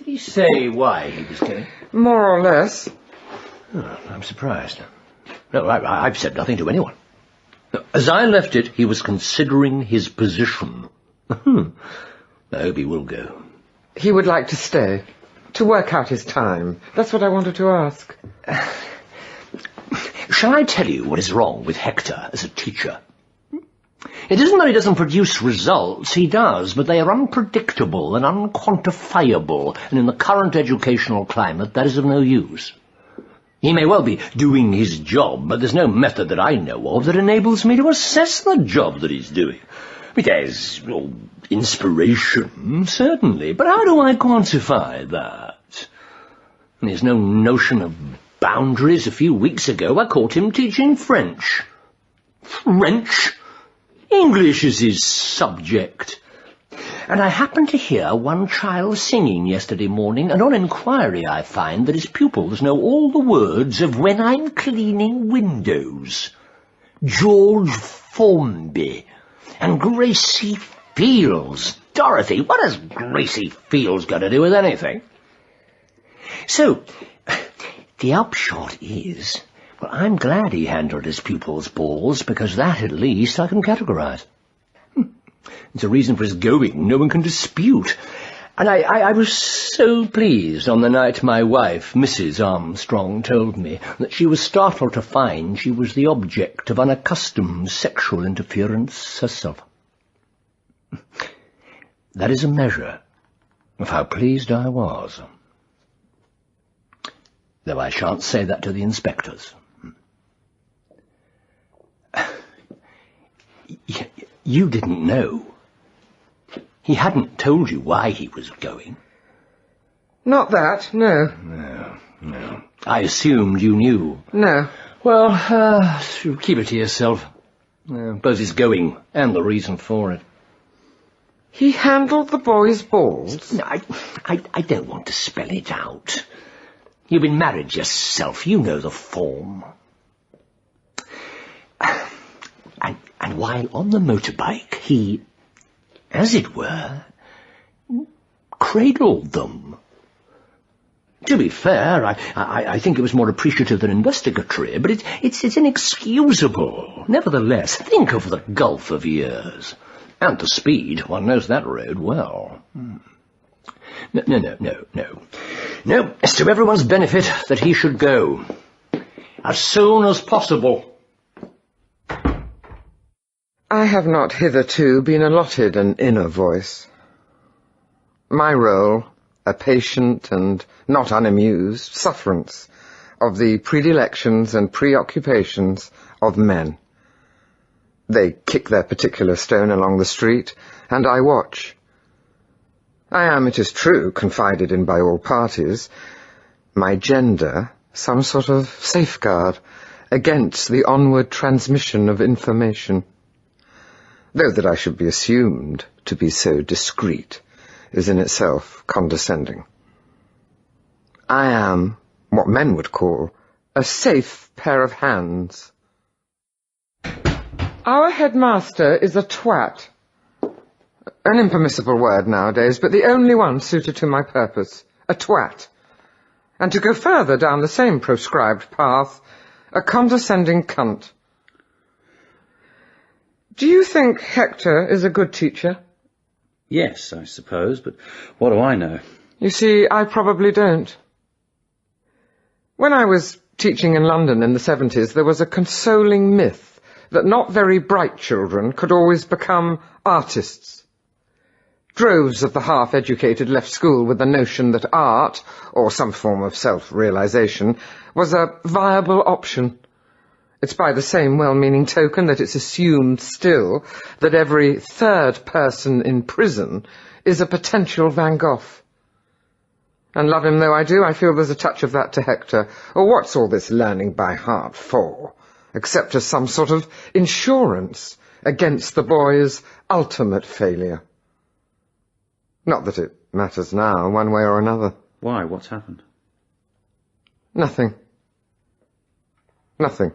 he say why he was going? More or less. Oh, I'm surprised. No, I've said nothing to anyone. As I left it, he was considering his position. I hope he will go. He would like to stay, to work out his time. That's what I wanted to ask. Shall I tell you what is wrong with Hector as a teacher? It isn't that he doesn't produce results, he does, but they are unpredictable and unquantifiable, and in the current educational climate that is of no use. He may well be doing his job, but there's no method that I know of that enables me to assess the job that he's doing. There's inspiration, certainly, but how do I quantify that? There's no notion of boundaries. A few weeks ago I caught him teaching French. French? English is his subject. And I happened to hear one child singing yesterday morning, and on inquiry I find that his pupils know all the words of When I'm Cleaning Windows. George Formby and Gracie Fields. Dorothy, what has Gracie Fields got to do with anything? So, the upshot is, well, I'm glad he handled his pupils' balls, because that at least I can categorise. It's a reason for his going no one can dispute. And I was so pleased on the night my wife, Mrs. Armstrong, told me that she was startled to find she was the object of unaccustomed sexual interference herself. That is a measure of how pleased I was. Though I shan't say that to the inspectors. You didn't know. He hadn't told you why he was going. Not that, no. No. I assumed you knew. No. Well, keep it to yourself. Both his going and the reason for it. He handled the boys' balls? No, I don't want to spell it out. You've been married yourself. You know the form. And while on the motorbike, he, as it were, cradled them. To be fair, I think it was more appreciative than investigatory, but it's inexcusable. Nevertheless, think of the gulf of years. And the speed, one knows that road well. No, it's to everyone's benefit that he should go. As soon as possible. I have not hitherto been allotted an inner voice. My role, a patient and not unamused sufferance of the predilections and preoccupations of men. They kick their particular stone along the street, and I watch. I am, it is true, confided in by all parties. My gender, some sort of safeguard against the onward transmission of information. Though that I should be assumed to be so discreet is in itself condescending. I am what men would call a safe pair of hands. Our headmaster is a twat. An impermissible word nowadays, but the only one suited to my purpose. A twat. And to go further down the same proscribed path, a condescending cunt. Do you think Hector is a good teacher? Yes, I suppose, but what do I know? You see, I probably don't. When I was teaching in London in the 70s, there was a consoling myth that not very bright children could always become artists. Droves of the half-educated left school with the notion that art, or some form of self-realization, was a viable option. It's by the same well-meaning token that it's assumed still that every third person in prison is a potential Van Gogh. And love him though I do, I feel there's a touch of that to Hector. Or what's all this learning by heart for, except as some sort of insurance against the boy's ultimate failure? Not that it matters now, one way or another. Why? What's happened? Nothing. Nothing.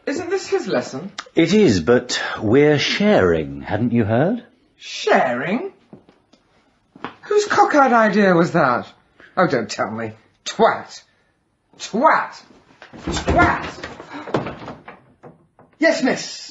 Isn't this his lesson? It is, but we're sharing, hadn't you heard? Sharing? Whose cockeyed idea was that? Oh, don't tell me. Twat. Twat. Twat. Yes, miss.